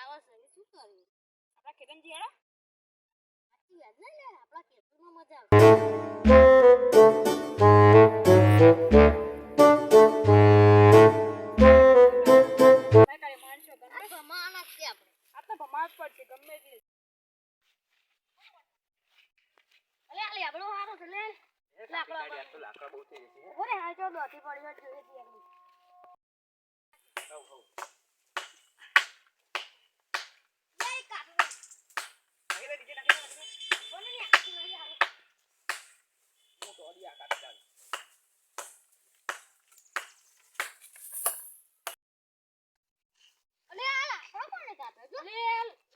આવે છે શું કરીએ આપણા ખેતન જીયાડા સાચી વાત ને આપણા ખેતરમાં મજા આવે કાઈ માનશો ગમે ભમાના છે આપણે આ તો ભમાજ પડશે ગમે તે અલે આ લેબડો હારો છે લે લાકડા બહુ થઈ જશે ઓરે આ તો દોતી પડી હોય જોઈએ છે એમ હો લે કાટો આગળ નીચે નાખી બોલે ને આખી નહીં હાલો હું તો અડી આ કાટ ચાલ અલે આ લાકડો કોણે કાપ્યો જો લે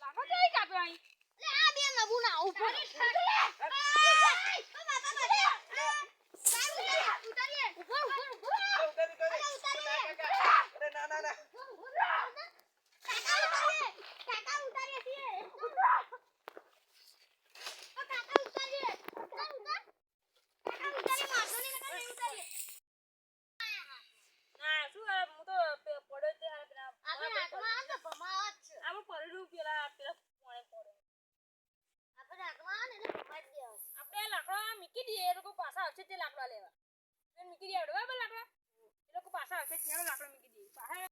લાકડો કઈ કાપ્યો અહીં લે આ બે નવું ના ઉપર લે આપણે લાકડા મૂકી દઈએ એ લોકો પાછા આવશે તે લાકડા લેવા મૂકી દઈએ બરાબર લાકડા એ લોકો પાછા આવશે ત્યારે લાકડા મૂકી દઈએ પાછા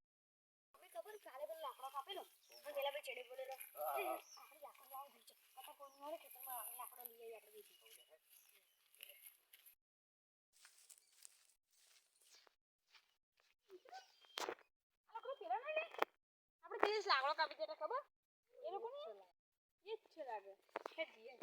ખબર કાલે પેલો લાકડો કાપેલો અને પેલા બે ચડે બોલેલો આપણે લાકડો આવું થઈ છે કટા કોઈ મળે ખેતરમાં લાકડો લઈ આવી આપણે બીજી લાકડો પેલા નહીં લે આપણે તે લાકડો કાપી દેતા ખબર એ લોકો ને એ જ છે લાગે હે જીએ